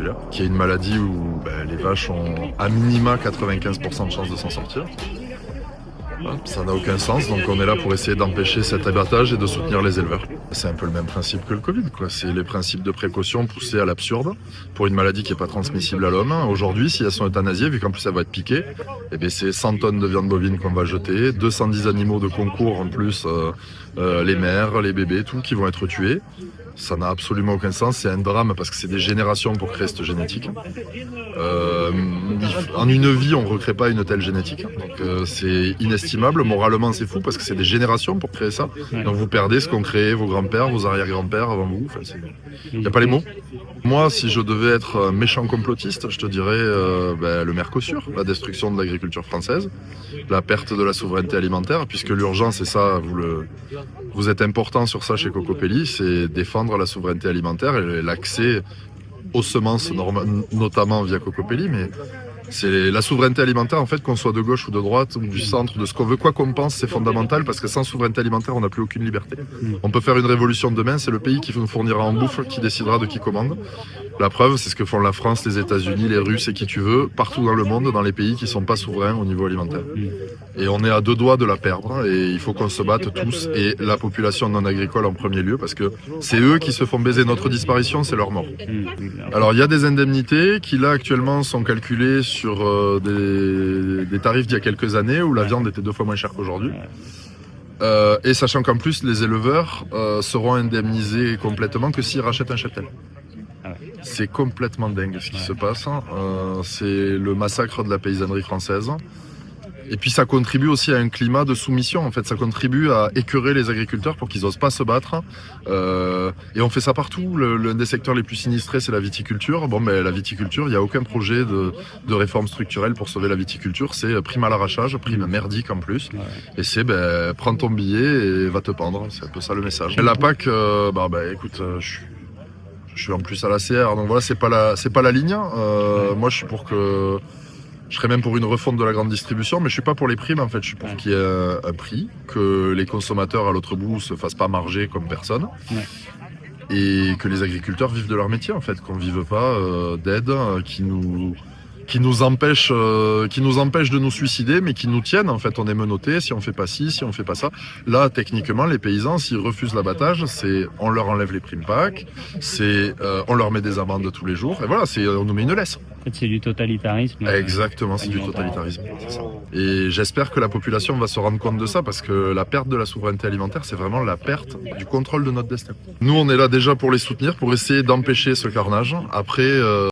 musculaire, qui est une maladie où les vaches ont à minima 95% de chances de s'en sortir. Ça n'a aucun sens, donc on est là pour essayer d'empêcher cet abattage et de soutenir les éleveurs. C'est un peu le même principe que le Covid, quoi. C'est les principes de précaution poussés à l'absurde pour une maladie qui n'est pas transmissible à l'homme. Aujourd'hui, si elles sont euthanasiées, vu qu'en plus elle va être piquée, c'est 100 tonnes de viande bovine qu'on va jeter, 210 animaux de concours en plus, les mères, les bébés, tout qui vont être tués. Ça n'a absolument aucun sens, c'est un drame parce que c'est des générations pour créer cette génétique. En une vie, on ne recrée pas une telle génétique, donc c'est inestimable. Moralement, c'est fou parce que c'est des générations pour créer ça. Donc vous perdez ce qu'ont créé vos grands-pères, vos arrière-grands-pères avant vous. Il n'y a pas les mots. Moi, si je devais être un méchant complotiste, je te dirais le Mercosur, la destruction de l'agriculture française, la perte de la souveraineté alimentaire, puisque l'urgence, et ça, vous êtes important sur ça chez Cocopelli, c'est défendre la souveraineté alimentaire et l'accès aux semences, notamment via Cocopelli, mais c'est la souveraineté alimentaire, en fait, qu'on soit de gauche ou de droite ou du centre, de ce qu'on veut, quoi qu'on pense, c'est fondamental parce que sans souveraineté alimentaire, on n'a plus aucune liberté. On peut faire une révolution demain, c'est le pays qui nous fournira en bouffe qui décidera de qui commande. La preuve, c'est ce que font la France, les États-Unis, les Russes et qui tu veux, partout dans le monde, dans les pays qui ne sont pas souverains au niveau alimentaire. Et on est à 2 doigts de la perdre et il faut qu'on se batte tous et la population non agricole en premier lieu parce que c'est eux qui se font baiser. Notre disparition, c'est leur mort. Alors il y a des indemnités qui là actuellement sont calculées sur des tarifs d'il y a quelques années où la viande était 2 fois moins chère qu'aujourd'hui. Et sachant qu'en plus les éleveurs seront indemnisés complètement que s'ils rachètent un cheptel. C'est complètement dingue ce qui se passe. C'est le massacre de la paysannerie française. Et puis ça contribue aussi à un climat de soumission. En fait, ça contribue à écœurer les agriculteurs pour qu'ils n'osent pas se battre. Et on fait ça partout. L'un des secteurs les plus sinistrés, c'est la viticulture. La viticulture, il n'y a aucun projet de réforme structurelle pour sauver la viticulture. C'est prime à l'arrachage, prime merdique en plus. Et c'est prends ton billet et va te pendre. C'est un peu ça le message. Et la PAC, écoute, je suis en plus à la CR, donc voilà, c'est pas la ligne. Moi, je serais même pour une refonte de la grande distribution, mais je suis pas pour les primes en fait. Je suis pour qu'il y ait un prix, que les consommateurs à l'autre bout se fassent pas marger comme personne, et que les agriculteurs vivent de leur métier en fait, qu'on vive pas d'aide qui nous empêche de nous suicider, mais qui nous tiennent en fait. On est menottés si on fait pas ci, si on fait pas ça. Là, techniquement, les paysans, s'ils refusent l'abattage, on leur enlève les primes PAC, on leur met des amendes tous les jours, et voilà, on nous met une laisse. En fait, c'est du totalitarisme. Exactement, c'est du totalitarisme. C'est ça. Et j'espère que la population va se rendre compte de ça, parce que la perte de la souveraineté alimentaire, c'est vraiment la perte du contrôle de notre destin. Nous, on est là déjà pour les soutenir, pour essayer d'empêcher ce carnage. Après,